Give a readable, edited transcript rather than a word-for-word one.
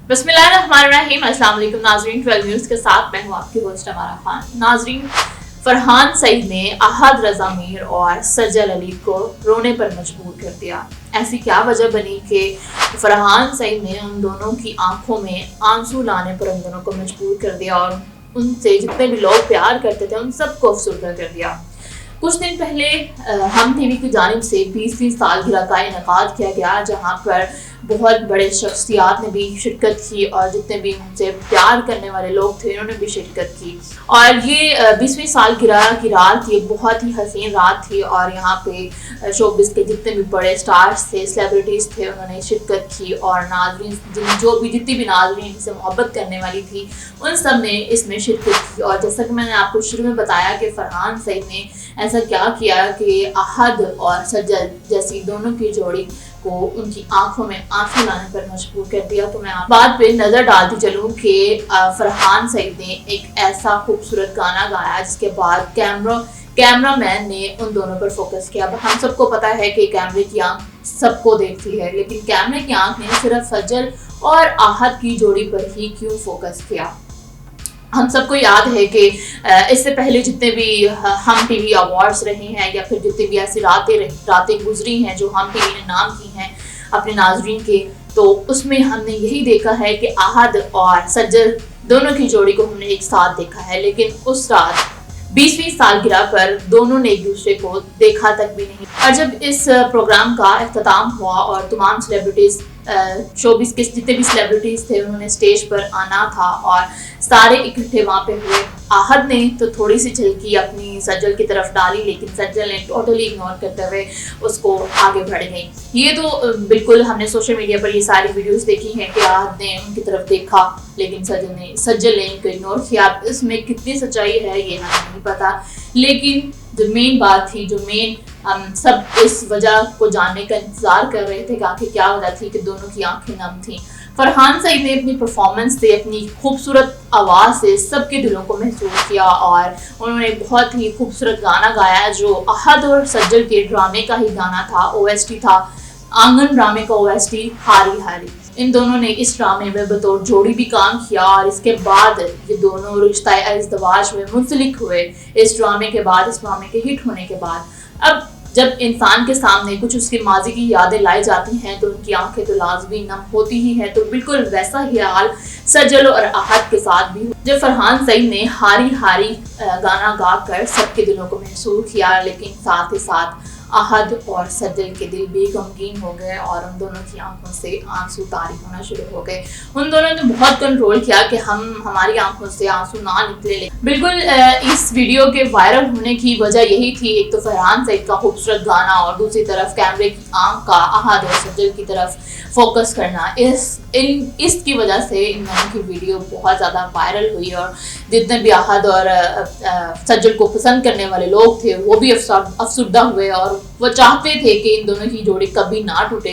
बिस्मिल्लाहिर्रहमानिर्रहीम। अस्सलाम वालेकुम नाज़रीन, 12 न्यूज़ के साथ मैं हूँ आपकी होस्ट अमारा खान। नाज़रीन, फरहान सईद ने अहद रज़ा मीर और सज्जल अली को रोने पर मजबूर कर दिया। ऐसी क्या वजह बनी कि फरहान सईद ने उन दोनों की आंखों में आंसू लाने पर उन दोनों को मजबूर कर दिया और उनसे जितने भी लोग प्यार करते थे उन सबको अफसरदा कर दिया। कुछ दिन पहले हम टीवी की जानिब से 20वीं सालगिरह का इनेकाद किया गया, जहाँ पर बहुत बड़े शख्सियात ने भी शिरकत की और जितने भी उनसे प्यार करने वाले लोग थे उन्होंने भी शिरकत की। और ये 20वीं सालगिरह की रात ये बहुत ही हसीन रात थी और यहाँ पे शोबिस के जितने भी बड़े स्टार्स थे, सेलिब्रिटीज़ थे, उन्होंने शिरकत की और नाज़रीन जितनी भी नाज़रीन से मोहब्बत करने वाली थी उन सब ने इसमें शिरकत की। और जैसा कि मैंने आपको शुरू में बताया कि फरहान सईद ने ऐसा क्या किया कि अहद और सज्जल जैसी दोनों की जोड़ी को उनकी आंखों में आंसू लाने पर मजबूर कर दिया। तो मैं आप बात पे नजर डालती चलूं कि फरहान सईद ने एक ऐसा खूबसूरत गाना गाया जिसके बाद कैमरामैन ने उन दोनों पर फोकस किया। अब हम सबको पता है कि कैमरे की आंख सबको देखती है, लेकिन कैमरे की आंख ने सिर्फ सज्जल और आहत की जोड़ी पर ही क्यों फोकस किया। हम सबको याद है कि इससे पहले जितने भी हम टीवी अवार्ड्स रहे हैं या फिर जितनी भी ऐसी रातें गुजरी हैं जो हम टीवी ने नाम की हैं अपने नाजरीन के, तो उसमें हमने यही देखा है कि आहद और सज्जल दोनों की जोड़ी को हमने एक साथ देखा है। लेकिन उस रात 20वीं सालगिरह पर दोनों ने एक दूसरे को देखा तक भी नहीं। और जब इस प्रोग्राम का इख्तिताम हुआ और तमाम सेलिब्रिटीज़ शोबिस के जितने भी सेलिब्रिटीज़ थे उन्होंने स्टेज पर आना था और सारे इकट्ठे वहाँ पे हुए। आहद ने तो थोड़ी सी झलकी अपनी सज्जल की तरफ डाली, लेकिन सज्जल ने टोटली इग्नोर करते हुए उसको आगे बढ़ गई। ये तो बिल्कुल हमने सोशल मीडिया पर ये सारी वीडियोस देखी हैं कि आहद ने उनकी तरफ देखा लेकिन सज्जल ने इनको इग्नोर किया। इसमें कितनी सच्चाई है ये हमें नहीं पता, लेकिन जो मेन बात थी, जो मेन हम सब इस वजह को जानने का इंतजार कर रहे थे कि आखिर क्या वजह थी कि दोनों की आंखें नम थी। फरहान सईद ने अपनी परफॉर्मेंस से, अपनी खूबसूरत आवाज़ से सबके दिलों को महसूस किया और उन्होंने बहुत ही खूबसूरत गाना गाया जो अहद और सज्जल के ड्रामे का ही गाना था। OST था आंगन ड्रामे का OST हारी हारी। इन दोनों ने इस ड्रामे में बतौर जोड़ी भी काम किया और इसके बाद ये दोनों रिश्ता इज़्दिवाज में मुंसलिक हुए। इस ड्रामे के बाद, इस ड्रामे के हिट होने के बाद, अब जब इंसान के सामने कुछ उसकी माजी की यादें लाई जाती हैं तो उनकी आंखें तो लाजमी नम होती ही हैं। तो बिल्कुल वैसा ही हाल सज्जल और अहद के साथ भी हुआ जब फरहान सईद ने हारी हारी गाना गाकर सबके दिलों को महसूस किया, लेकिन साथ ही साथ अहद और सज्जल के दिल भी गमगीन हो गए और उन दोनों की आंखों से आंसू तारी होना शुरू हो गए। उन दोनों ने बहुत कंट्रोल किया कि हमारी आंखों से आंसू ना निकले। बिल्कुल इस वीडियो के वायरल होने की वजह यही थी, एक तो फरहान सईद का खूबसूरत गाना और दूसरी तरफ कैमरे की आंख का अहद और सज्जल की तरफ फोकस करना। इसकी वजह से इन दोनों की वीडियो बहुत ज़्यादा वायरल हुई और जितने भी अहद और सज्जल को पसंद करने वाले लोग थे वो भी अफसरदा हुए और वो चाहते थे कि इन दोनों की जोड़ी कभी ना टूटे।